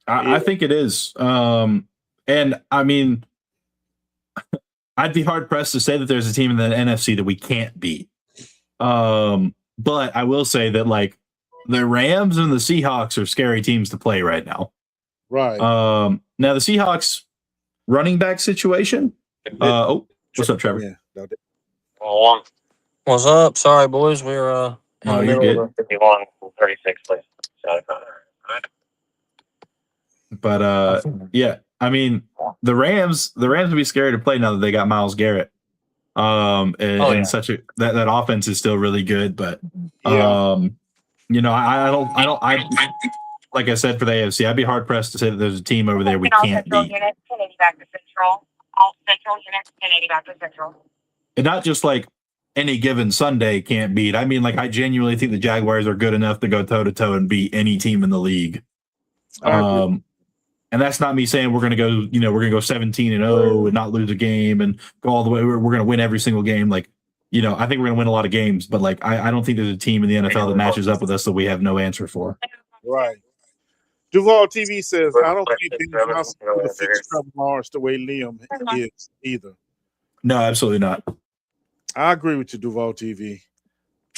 I think it is. And I mean, I'd be hard pressed to say that there's a team in the NFC that we can't beat. But I will say that like the Rams and the Seahawks are scary teams to play right now. Right. Now the Seahawks running back situation. What's up, Trevor? Yeah. What's up? Sorry, boys. We're in the middle of 51-36, please. But yeah, I mean, the Rams would be scary to play now that they got Myles Garrett. And such a that offense is still really good, but you know, I like I said for the AFC, I'd be hard pressed to say that there's a team over there we can't beat. Units, 1080 back to Central. All Central units, 1080 back to Central. And not just like any given Sunday can't beat. I mean, like I genuinely think the Jaguars are good enough to go toe to toe and beat any team in the league. And that's not me saying we're going to go, you know, we're going to go 17-0 and not lose a game and go all the way. We're going to win every single game. Like, you know, I think we're going to win a lot of games, but like, I don't think there's a team in the NFL that matches up with us that we have no answer for. Right. Duval TV says, I don't think Ben Johnson would have fixed Trevor Lawrence the way Liam is either. No, absolutely not. I agree with you, Duval TV.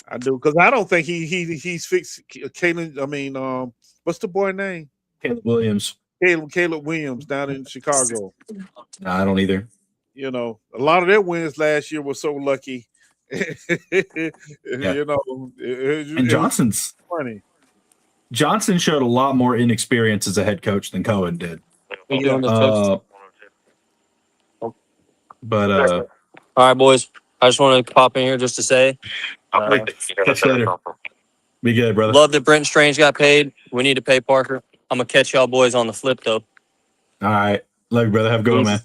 I do, because I don't think he's fixed Caleb. I mean, what's the boy name? Caleb Williams. Caleb Williams down in Chicago. No, I don't either. You know, a lot of their wins last year were so lucky. You know, and Johnson's funny. Johnson showed a lot more inexperience as a head coach than Cohen did. But all right, boys. I just want to pop in here just to say, catch you later. Be good, brother. Love that Brenton Strange got paid. We need to pay Parker. I'm gonna catch y'all boys on the flip though. All right, love you, brother. Have a good one, man.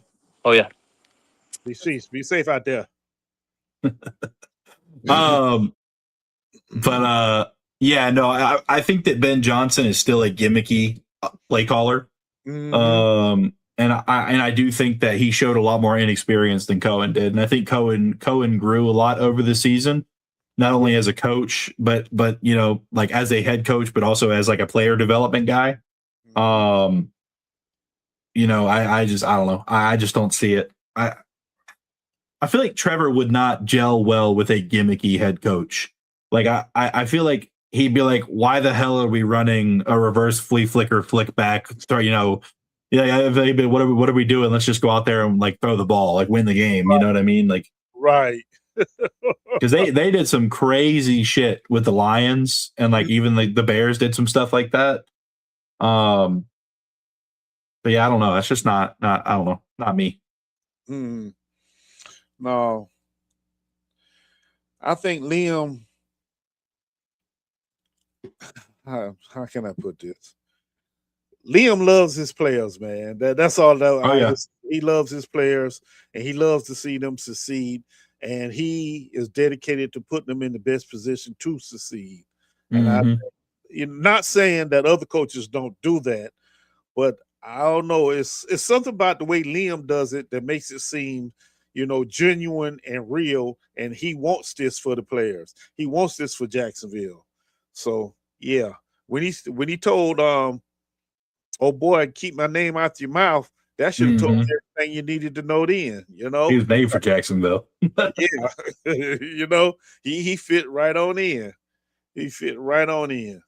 Oh yeah. Be safe out there. Yeah, no, I think that Ben Johnson is still a gimmicky play caller. And I do think that he showed a lot more inexperience than Cohen did, and I think Cohen grew a lot over the season, not only as a coach, but you know, like as a head coach, but also as like a player development guy. You know, I don't know. I just don't see it. I feel like Trevor would not gel well with a gimmicky head coach. Like I feel like he'd be like, why the hell are we running a reverse flea flicker flick back? You know, what are we doing? Let's just go out there and like throw the ball, like win the game. You know what I mean? Like, right. Because they did some crazy shit with the Lions, and like even the Bears did some stuff like that. But yeah, I don't know. That's just not I don't know, not me. No, I think Liam. How can I put this? Liam loves his players, man. That's all. He loves his players, and he loves to see them succeed. And he is dedicated to putting them in the best position to succeed. And you're not saying that other coaches don't do that, but I don't know. It's something about the way Liam does it that makes it seem, you know, genuine and real. And he wants this for the players. He wants this for Jacksonville. So yeah, when he told oh boy, keep my name out your mouth, that should have told you everything you needed to know then, you know. He was made for Jacksonville. Yeah. You know, he fit right on in. He fit right on in.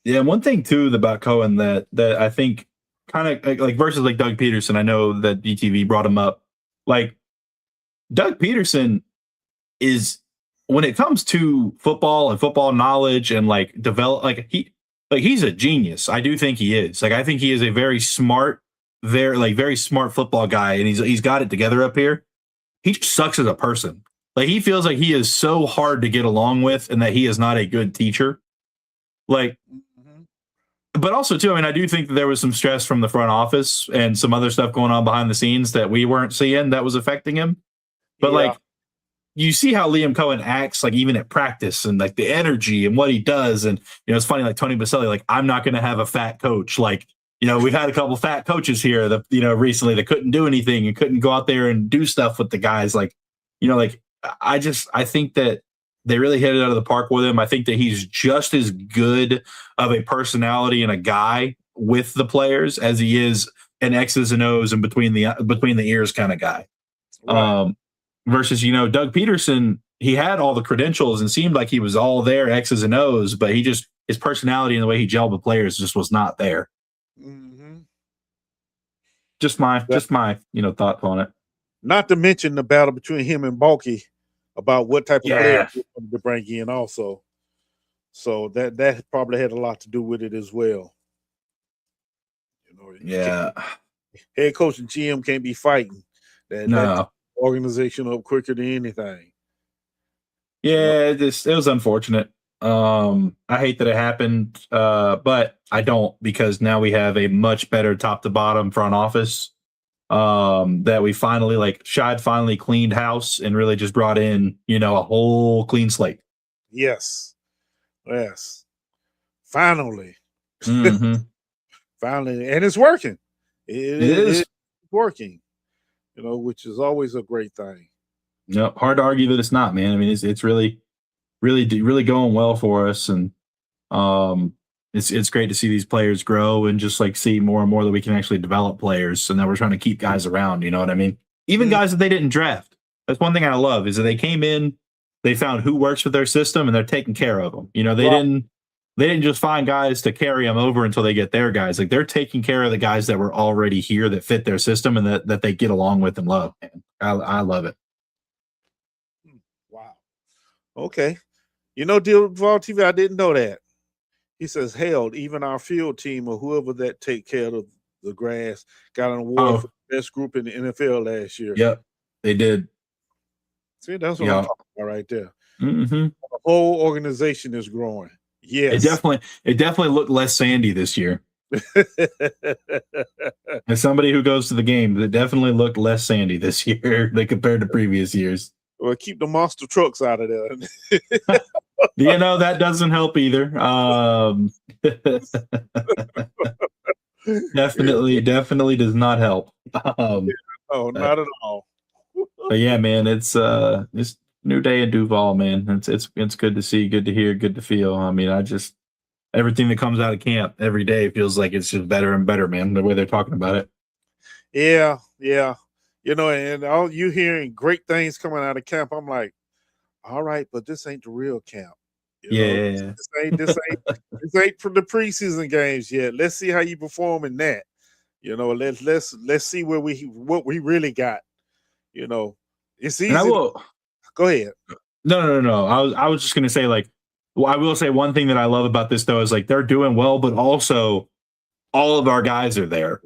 Yeah, one thing too about Cohen that I think kind of like versus like Doug Peterson, I know that DTV brought him up. Like Doug Peterson is, when it comes to football and football knowledge and like he's a genius. I do think he is. Like I think he is a very smart football guy, and he's got it together up here. He just sucks as a person. Like he feels like he is so hard to get along with, and that he is not a good teacher. Like, but also too, I mean, I do think that there was some stress from the front office and some other stuff going on behind the scenes that we weren't seeing that was affecting him. But like, you see how Liam Cohen acts, like even at practice, and like the energy and what he does. And, you know, it's funny, like Tony Baselli, like, I'm not going to have a fat coach. Like, you know, we've had a couple fat coaches here that, you know, recently that couldn't do anything and couldn't go out there and do stuff with the guys. Like, you know, like I think that they really hit it out of the park with him. I think that he's just as good of a personality and a guy with the players as he is an X's and O's and between the ears kind of guy. Right. Versus, you know, Doug Peterson, he had all the credentials and seemed like he was all there, X's and O's, but his personality and the way he gelled with players just was not there. Just my, you know, thoughts on it. Not to mention the battle between him and Balky about what type of player to bring in also. So that probably had a lot to do with it as well. You know, Yeah. head coach and GM can't be fighting. That No. organization up quicker than anything. Yeah, it was unfortunate. I hate that it happened, but I don't, because now we have a much better top to bottom front office. That we finally, like, Shad finally cleaned house and really just brought in, a whole clean slate. Yes. Finally. Mm-hmm. Finally, and it's working. It is. It's working. Which is always a great thing. No, hard to argue that it's not, man. I mean, it's really going well for us, and it's great to see these players grow and just like see more and more that we can actually develop players. So now we're trying to keep guys around. You know what I mean? Even guys that they didn't draft. That's one thing I love, is that they came in, they found who works with their system, and they're taking care of them. They didn't just find guys to carry them over until they get their guys. Like, they're taking care of the guys that were already here that fit their system and that they get along with and love. Man, I love it. Wow. Okay. Duval TV, I didn't know that. He says, hell, even our field team or whoever that take care of the grass got an award for the best group in the NFL last year. Yep, they did. See, that's what I'm talking about right there. Mm-hmm. The whole organization is growing. Yes. It definitely looked less sandy this year. As somebody who goes to the game, it definitely looked less sandy this year than compared to previous years. Well, keep the monster trucks out of there. That doesn't help either. Definitely does not help. Oh, not at all. But yeah, man, it's new day in Duval, man. It's good to see, good to hear, good to feel. I mean, everything that comes out of camp every day feels like it's just better and better, man. The way they're talking about it. Yeah. And all you hearing great things coming out of camp. I'm like, all right, but this ain't the real camp. This ain't for the preseason games yet. Let's see how you perform in that. Let's see what we really got. It's easy. Go ahead. No. I was just gonna say, like, I will say one thing that I love about this though is, like, they're doing well, but also all of our guys are there.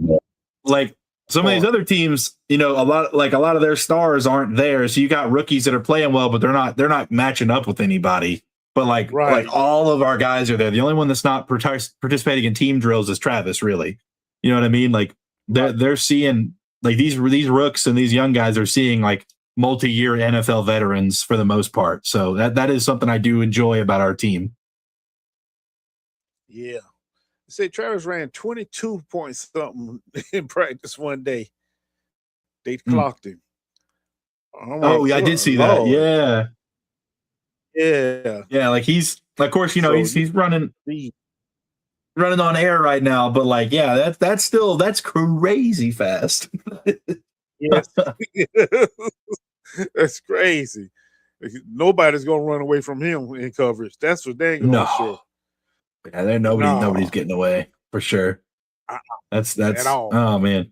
Like, some of these other teams, a lot of their stars aren't there. So you got rookies that are playing well, but they're not matching up with anybody. But like all of our guys are there. The only one that's not participating in team drills is Travis, really. You know what I mean? Like, they're seeing, like, these rooks and these young guys are seeing, like, multi-year NFL veterans for the most part. So that is something I do enjoy about our team. Yeah. Say Travis ran 22 points something in practice one day. They clocked him. I did see that. Yeah. Yeah. Like, he's, of course, he's running on air right now, but like, yeah, that's crazy fast. Yes. That's crazy. Nobody's gonna run away from him in coverage. That's for dang sure. Yeah, nobody's getting away for sure. That's at all. Oh man,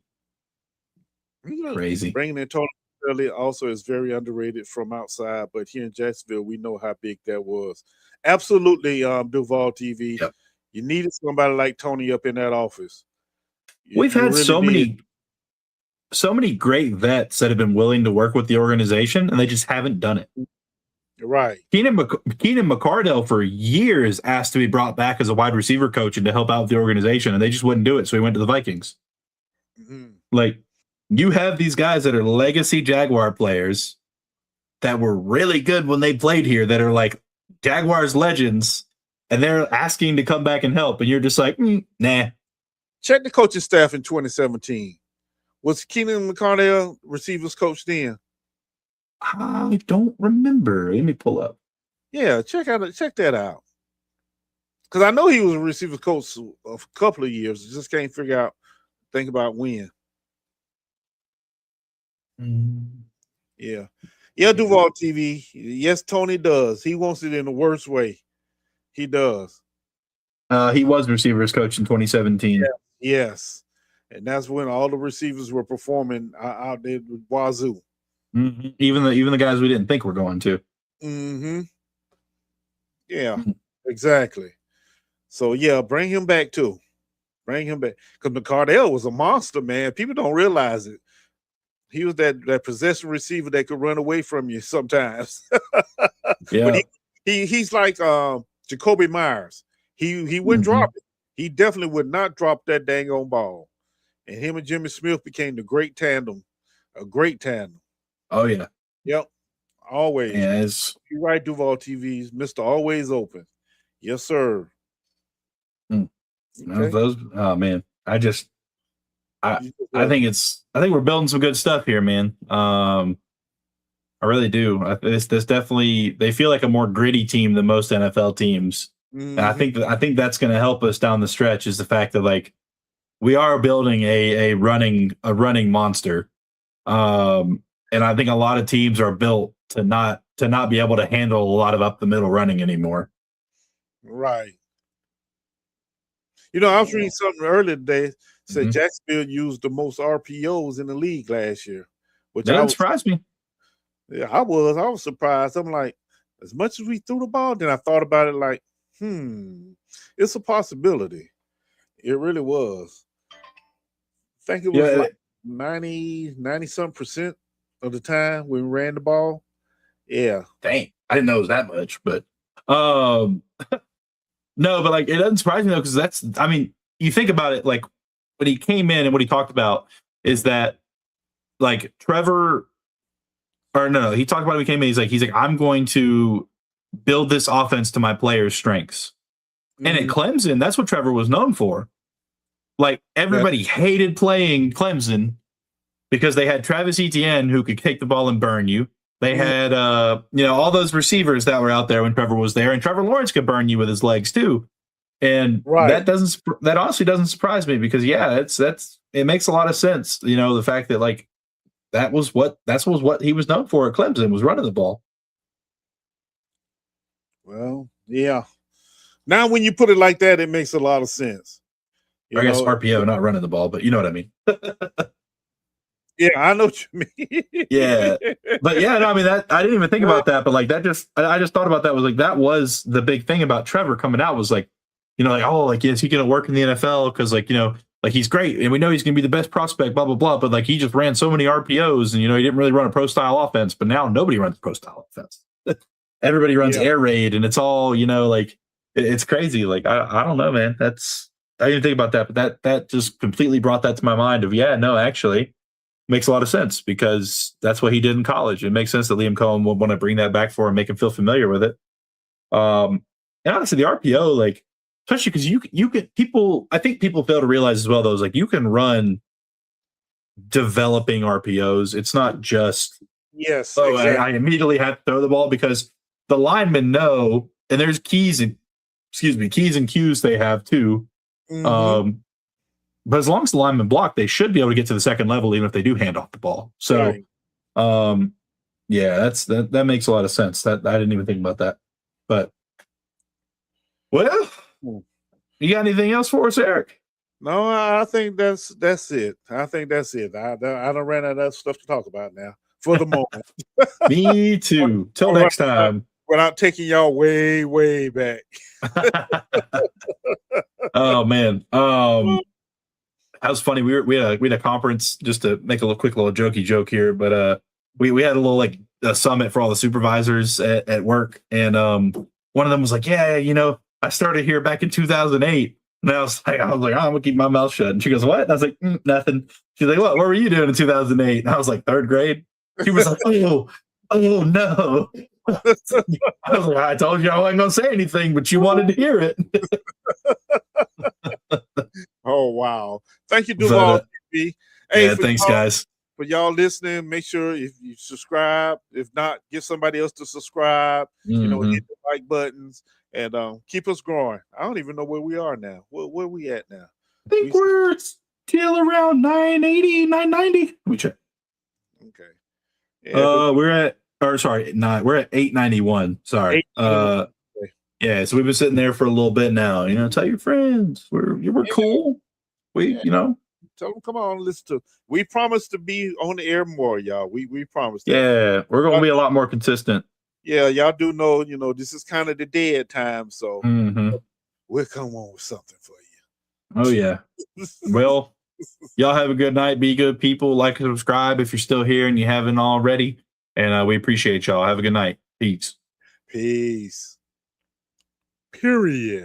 crazy. Bringing in Tony early also is very underrated from outside, but here in Jacksonville, we know how big that was. Absolutely, Duval TV. Yep. You needed somebody like Tony up in that office. We've had really so many great vets that have been willing to work with the organization, and they just haven't done it. Right. Keenan McCardell for years asked to be brought back as a wide receiver coach and to help out the organization, and they just wouldn't do it. So he went to the Vikings. Mm-hmm. Like, you have these guys that are legacy Jaguar players that were really good when they played here, that are like Jaguars legends, and they're asking to come back and help, and you're just like, nah. Check the coaching staff in 2017. Was Keenan McCardell receivers coach then? I don't remember. Let me pull up. Yeah, check that out. Because I know he was a receivers coach a couple of years. Just can't think about when. Yeah. Yeah, Duval TV. Yes, Tony does. He wants it in the worst way. He does. He was receivers coach in 2017. Yeah. Yes. And that's when all the receivers were performing out there with Wazoo. Mm-hmm. Even the guys we didn't think were going to. Mm-hmm. Yeah. Exactly. So yeah, bring him back too. Bring him back because McCardell was a monster, man. People don't realize it. He was that possession receiver that could run away from you sometimes. Yeah. But he's like Jacoby Myers. He wouldn't Mhm. drop it. He definitely would not drop that dang on ball. And him and Jimmy Smith became a great tandem. Oh yeah. Yep. Always. Yeah, it's You're right, Duval TV's Mr. Always Open. Yes, sir. Okay. those. Oh man, I think we're building some good stuff here, man. I really do. This definitely, they feel like a more gritty team than most NFL teams, and I think that's going to help us down the stretch. Is the fact that like we are building a running monster, and I think a lot of teams are built to not be able to handle a lot of up the middle running anymore. Right. You know, I was reading something earlier today. Said Jacksonville used the most RPOs in the league last year, which That surprised me. Yeah, I was surprised. I'm like, as much as we threw the ball, then I thought about it like, it's a possibility. It really was. I think it was like 90-some% of the time when we ran the ball. Yeah. Dang, I didn't know it was that much, but no, but like it doesn't surprise me though, because you think about it, like when he came in and what he talked about is that like Trevor, or no, he talked about when he came in. He's like, I'm going to build this offense to my players' strengths. And at Clemson, that's what Trevor was known for. Like everybody hated playing Clemson because they had Travis Etienne who could take the ball and burn you. They had all those receivers that were out there when Trevor was there, and Trevor Lawrence could burn you with his legs too. And that honestly doesn't surprise me because it makes a lot of sense. You know, the fact that like that was what he was known for at Clemson, was running the ball. Well, yeah. Now when you put it like that, it makes a lot of sense. I guess RPO, not running the ball, but you know what I mean. Yeah, I know what you mean. Yeah, but yeah, no, I mean that I didn't even think about that, but like that I just thought about that, was like that was the big thing about Trevor coming out, was like, is he going to work in the NFL? Because like like he's great and we know he's going to be the best prospect, blah blah blah. But like he just ran so many RPOs and he didn't really run a pro style offense. But now nobody runs pro style offense. Everybody runs air raid, and it's all like it's crazy. Like I don't know, man. I didn't think about that, but that just completely brought that to my mind. Actually. Makes a lot of sense because that's what he did in college. It makes sense that Liam Cohen would want to bring that back for him, make him feel familiar with it. And honestly, the RPO, like, especially because you can I think people fail to realize as well, though, is like you can run developing RPOs. It's not just exactly. I immediately have to throw the ball, because the linemen know, and there's keys and cues they have too. But as long as the linemen block, they should be able to get to the second level, even if they do hand off the ball. So, that makes a lot of sense. That I didn't even think about that. But, well, you got anything else for us, Eric? No, I think that's it. I think that's it. I don't ran out of stuff to talk about now for the moment. Me too. Till next time. Without taking y'all way, way back. Oh man. That was funny. We had a conference, just to make a quick little jokey joke here, but we had a little like a summit for all the supervisors at work, and one of them was like, I started here back in 2008, and I was like, I'm gonna keep my mouth shut. And she goes, what? And I was like, nothing. She's like, what were you doing in 2008? And I was like, third grade. She was like, oh no. I was like, I told you I wasn't gonna say anything, but you wanted to hear it. Oh wow! Thank you, Duval. Hey, thanks, guys. For y'all listening, make sure if you subscribe. If not, get somebody else to subscribe. Hit the like buttons and keep us growing. I don't even know where we are now. Where we at now? I think we're still around 980, 990. Let me check. Okay. Yeah, we're at 891. Sorry. 891. Yeah, so we've been sitting there for a little bit now. Tell your friends we're cool. Tell them, come on, listen to. We promise to be on the air more, y'all. We promise. Yeah, we're going to be a lot more consistent. yeah, y'all do know, this is kind of the dead time, so Mm-hmm. we'll come on with something for Oh yeah. Well, y'all have a good night. Be good people. Like and subscribe if you're still here and you haven't already. And we appreciate y'all. Have a good night. Peace. Peace. Period.